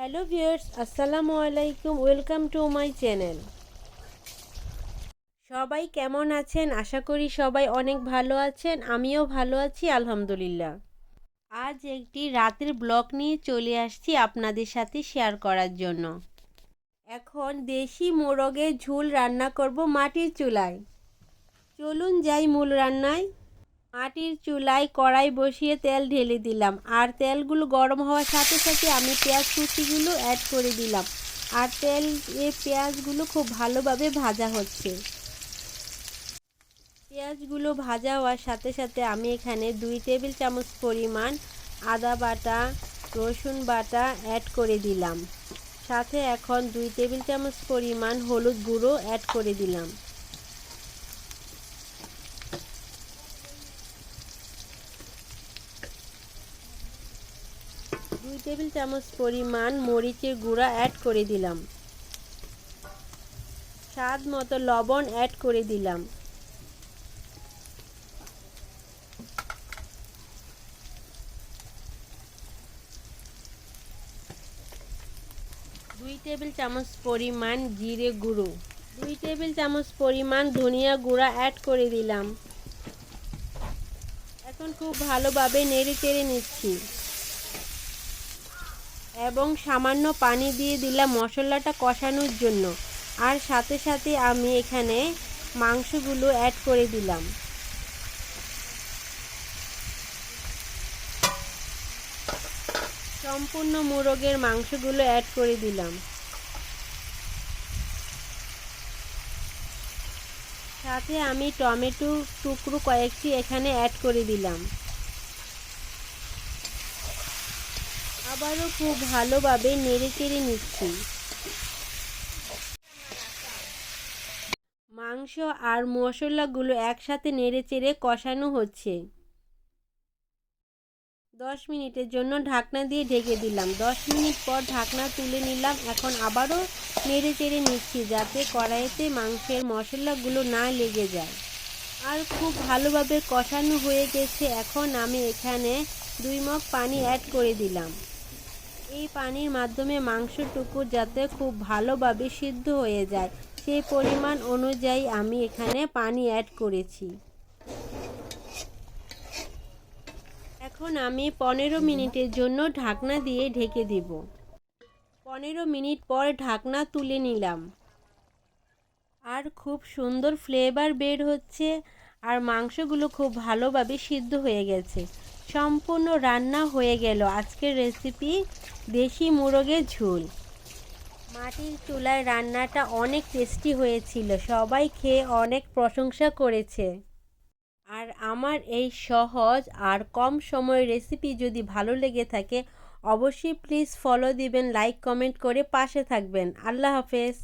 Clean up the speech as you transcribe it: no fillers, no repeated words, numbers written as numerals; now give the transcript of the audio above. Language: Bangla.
হ্যালো ভিউয়ার্স, আসসালামু আলাইকুম। Welcome to my channel. সবাই কেমন আছেন? আশা করি সবাই অনেক ভালো আছেন। আমিও ভালো আছি আলহামদুলিল্লাহ। আজ একটি রাতের ব্লগ নিয়ে চলে আসছি আপনাদের সাথে শেয়ার করার জন্য। এখন দেশি মোরগের ঝোল রান্না করব মাটির চুলায়। চলুন যাই মূল রান্নায়। মাটির চুলায় কড়াই বসিয়ে তেল ঢেলে দিলাম, আর তেলগুলো গরম হওয়ার সাথে সাথে আমি পেঁয়াজ কুচিগুলো অ্যাড করে দিলাম। আর পেঁয়াজগুলো খুব ভালোভাবে ভাজা হচ্ছে। পেঁয়াজগুলো ভাজা হওয়ার সাথে সাথে আমি এখানে 2 টেবিল চামচ পরিমাণ আদা বাটা, রসুন বাটা অ্যাড করে দিলাম। সাথে এখন 2 টেবিল চামচ পরিমাণ হলুদ গুঁড়ো অ্যাড করে দিলাম। 2 টেবিল চামচ পরিমাণ মরিচের গুঁড়া অ্যাড করে দিলাম। স্বাদ মতো লবণ অ্যাড করে দিলাম। দুই টেবিল চামচ পরিমাণ জিরে গুঁড়ো, 2 টেবিল চামচ পরিমাণ ধনিয়া গুঁড়া অ্যাড করে দিলাম। এখন খুব ভালোভাবে নেড়ে চেড়ে নিচ্ছি এবং সামান্য পানি দিয়ে দিলাম মশলাটা কষানোর জন্য। আর সাথে সাথে আমি এখানে মাংসগুলো অ্যাড করে দিলাম। সম্পূর্ণ মোরগের মাংসগুলো অ্যাড করে দিলাম। সাথে আমি টমেটো টুকরো কয়েকটি এখানে অ্যাড করে দিলাম। আবারও খুব ভালোভাবে নেড়ে চেড়ে নিচ্ছি। মাংস আর মশলাগুলো একসাথে নেড়ে চেড়ে কষানো হচ্ছে। 10 মিনিটের জন্য ঢাকনা দিয়ে ঢেকে দিলাম। 10 মিনিট পর ঢাকনা তুলে নিলাম। এখন আবারও নেড়ে চেড়ে নিচ্ছি যাতে কড়াইতে মাংসের মশলাগুলো না লেগে যায়। আর খুব ভালোভাবে কষানো হয়ে গেছে। এখন আমি এখানে 2 মগ পানি অ্যাড করে দিলাম। এই পানির মাধ্যমে মাংসটুকু যাতে খুব ভালোভাবে সিদ্ধ হয়ে যায় সেই পরিমাণ অনুযায়ী আমি এখানে পানি অ্যাড করেছি। এখন আমি 15 মিনিটের জন্য ঢাকনা দিয়ে ঢেকে দেব। 15 মিনিট পর ঢাকনা তুলে নিলাম। আর খুব সুন্দর ফ্লেভার বের হচ্ছে, আর মাংসগুলো খুব ভালোভাবে সিদ্ধ হয়ে গেছে। সম্পূর্ণ রান্না হয়ে গেল আজকের রেসিপি দেশি মোরগের ঝোল। মাটির চুলায় রান্নাটা অনেক টেস্টি হয়েছিল, সবাই খেয়ে অনেক প্রশংসা করেছে। আর আমার এই সহজ আর কম সময়ের রেসিপি যদি ভালো লেগে থাকে অবশ্যই প্লিজ ফলো দিবেন, লাইক কমেন্ট করে পাশে থাকবেন। আল্লাহ হাফেজ।